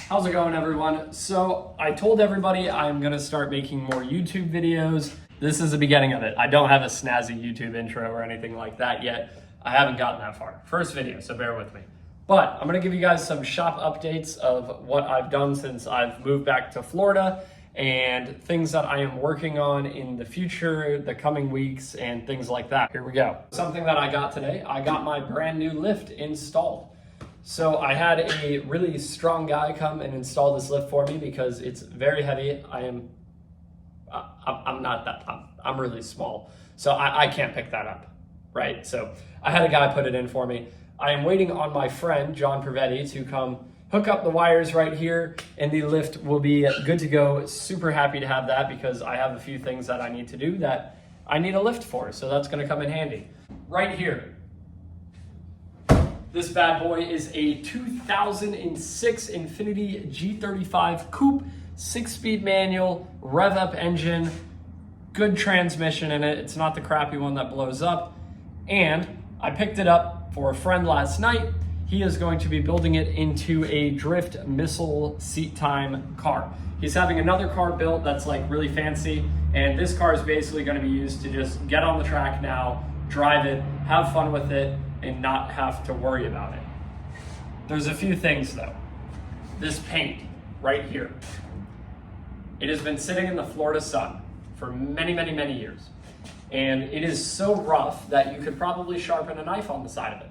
How's it going, everyone? So I told everybody I'm gonna start making more YouTube videos. This is the beginning of it. I don't have a snazzy YouTube intro or anything like that yet. I haven't gotten that far. First video, so bear with me. But I'm gonna give you guys some shop updates of what I've done since I've moved back to Florida and things that I am working on in the future, the coming weeks, and things like that. Here we go. Something that I got today, I got my brand new lift installed. So I had a really strong guy come and install this lift for me because it's very heavy. I'm really small, so I can't pick that up, right? So I had a guy put it in for me. I am waiting on my friend, John Pervetti, to come hook up the wires right here, and the lift will be good to go. Super happy to have that because I have a few things that I need to do that I need a lift for, so that's gonna come in handy. Right here. This bad boy is a 2006 Infiniti G35 Coupe, 6-speed manual, rev-up engine, good transmission in it. It's not the crappy one that blows up. And I picked it up for a friend last night. He is going to be building it into a Drift Missile Seat Time car. He's having another car built that's like really fancy, and this car is basically going to be used to just get on the track now, drive it, have fun with it, and not have to worry about it. There's a few things though. This paint right here. It has been sitting in the Florida sun for many, many, many years. And it is so rough that you could probably sharpen a knife on the side of it.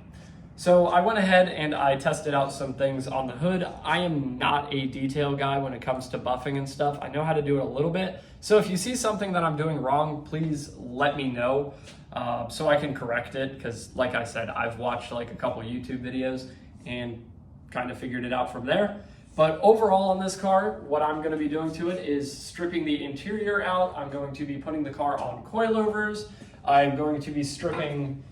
So I went ahead and I tested out some things on the hood. I am not a detail guy when it comes to buffing and stuff. I know how to do it a little bit. So if you see something that I'm doing wrong, please let me know so I can correct it. Because like I said, I've watched like a couple YouTube videos and kind of figured it out from there. But overall on this car, what I'm going to be doing to it is stripping the interior out. I'm going to be putting the car on coilovers. I'm going to be stripping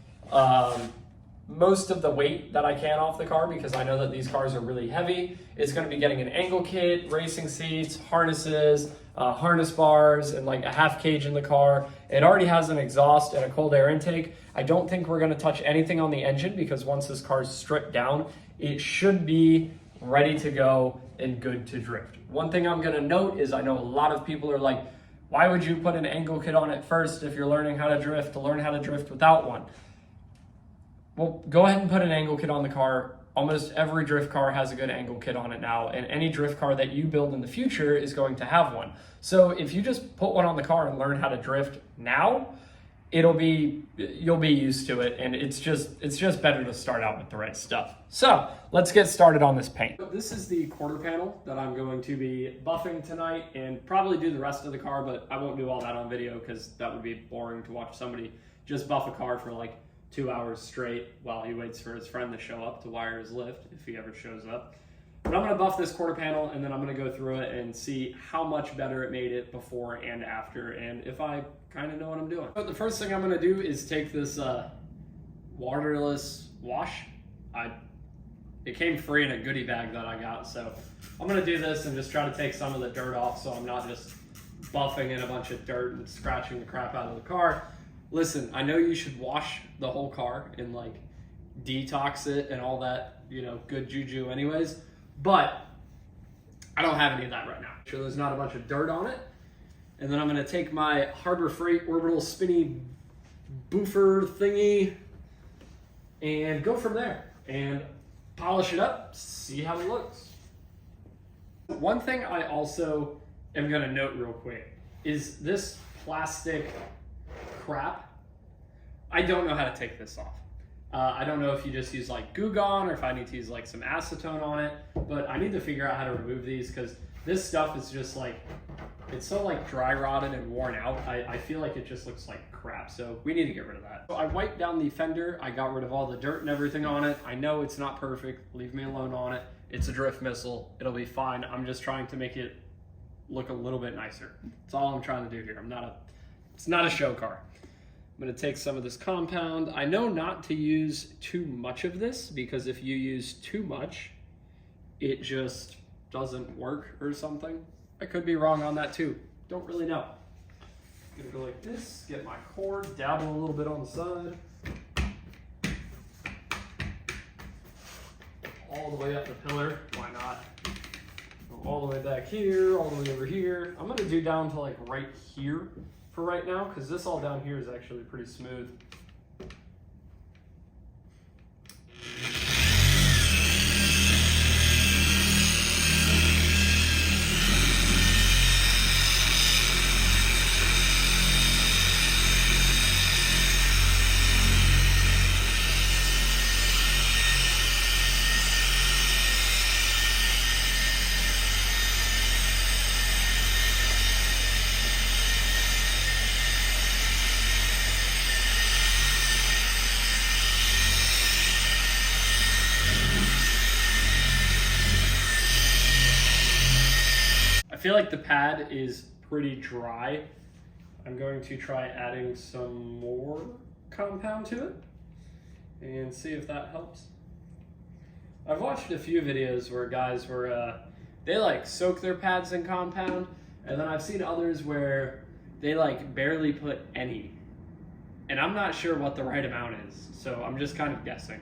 most of the weight that I can off the car because I know that these cars are really heavy. It's going to be getting an angle kit, racing seats, harnesses, harness bars, and like a half cage in the car. It already has an exhaust and a cold air intake. I don't think we're going to touch anything on the engine because once this car is stripped down, it should be ready to go and good to drift. One thing I'm going to note is I know a lot of people are like, why would you put an angle kit on it first if you're learning how to drift, to learn how to drift without one? Well, go ahead and put an angle kit on the car. Almost every drift car has a good angle kit on it now, and any drift car that you build in the future is going to have one. So if you just put one on the car and learn how to drift now, you'll be used to it, and it's just better to start out with the right stuff. So let's get started on this paint. This is the quarter panel that I'm going to be buffing tonight and probably do the rest of the car, but I won't do all that on video because that would be boring to watch somebody just buff a car for like 2 hours straight while he waits for his friend to show up to wire his lift, if he ever shows up. But I'm gonna buff this quarter panel and then I'm gonna go through it and see how much better it made it before and after, and if I kind of know what I'm doing. But the first thing I'm gonna do is take this waterless wash. It came free in a goodie bag that I got, so I'm gonna do this and just try to take some of the dirt off so I'm not just buffing in a bunch of dirt and scratching the crap out of the car. Listen, I know you should wash the whole car and like detox it and all that, you know, good juju anyways, but I don't have any of that right now. Make sure there's not a bunch of dirt on it. And then I'm gonna take my Harbor Freight orbital spinny boofer thingy and go from there and polish it up, see how it looks. One thing I also am gonna note real quick is this plastic crap. I don't know how to take this off. I don't know if you just use like Goo Gone or if I need to use like some acetone on it, but I need to figure out how to remove these because this stuff is just like, it's so like dry rotted and worn out. I feel like it just looks like crap, so we need to get rid of that. So I wiped down the fender. I got rid of all the dirt and everything on it. I know it's not perfect. Leave me alone on it. It's a Drift Missile. It'll be fine. I'm just trying to make it look a little bit nicer. That's all I'm trying to do here. It's not a show car. I'm going to take some of this compound. I know not to use too much of this because if you use too much, it just doesn't work or something. I could be wrong on that too. Don't really know. I'm going to go like this, get my cord, dabble a little bit on the side. All the way up the pillar. Why not? all the way back here, all the way over here. I'm gonna do down to like right here for right now, because this all down here is actually pretty smooth. I feel like the pad is pretty dry. I'm going to try adding some more compound to it and see if that helps. I've watched a few videos where guys were, they like soak their pads in compound, and then I've seen others where they like barely put any. And I'm not sure what the right amount is, so I'm just kind of guessing.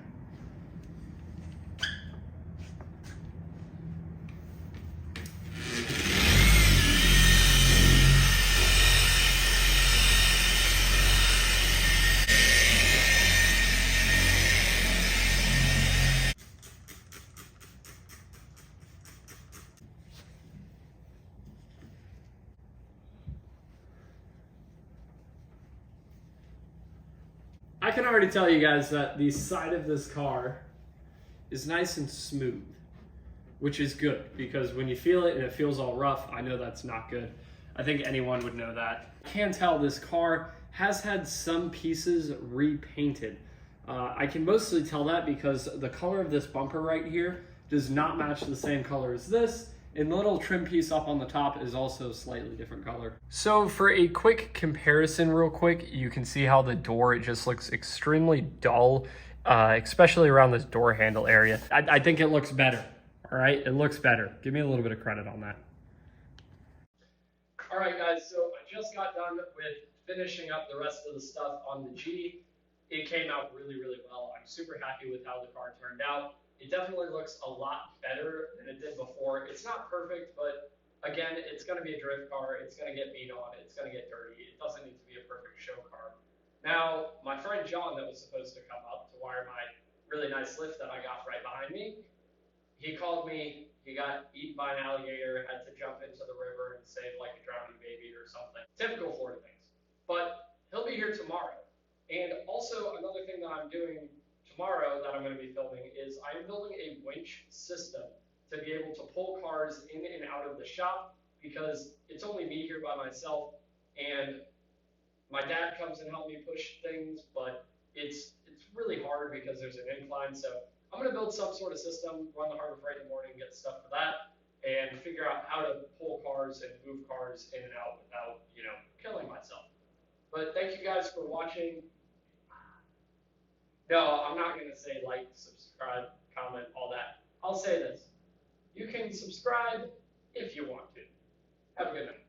I can already tell you guys that the side of this car is nice and smooth, which is good, because when you feel it and it feels all rough, I know that's not good. I think anyone would know that. I can tell this car has had some pieces repainted. I can mostly tell that because the color of this bumper right here does not match the same color as this, and the little trim piece up on the top is also a slightly different color. So for a quick comparison real quick, you can see how the door, it just looks extremely dull, especially around this door handle area. I think it looks better, all right? It looks better. Give me a little bit of credit on that. All right, guys, so I just got done with finishing up the rest of the stuff on the G. It came out really, really well. I'm super happy with how the car turned out. It definitely looks a lot better than it did before. It's not perfect, but again, it's going to be a drift car. It's going to get beat on. It's going to get dirty. It doesn't need to be a perfect show car. Now, my friend John that was supposed to come up to wire my really nice lift that I got right behind me, he called me. He got eaten by an alligator, had to jump into the river and save like a drowning baby or something. Typical Florida things. But he'll be here tomorrow. And also another thing that I'm doing tomorrow that I'm going to be filming is I'm building a winch system to be able to pull cars in and out of the shop, because it's only me here by myself, and my dad comes and helps me push things, but it's really hard because there's an incline. So I'm going to build some sort of system, run the Harbor Freight in the morning, get stuff for that, and figure out how to pull cars and move cars in and out without, you know, killing myself. But thank you guys for watching. No, I'm not going to say like, subscribe, comment, all that. I'll say this. You can subscribe if you want to. Have a good night.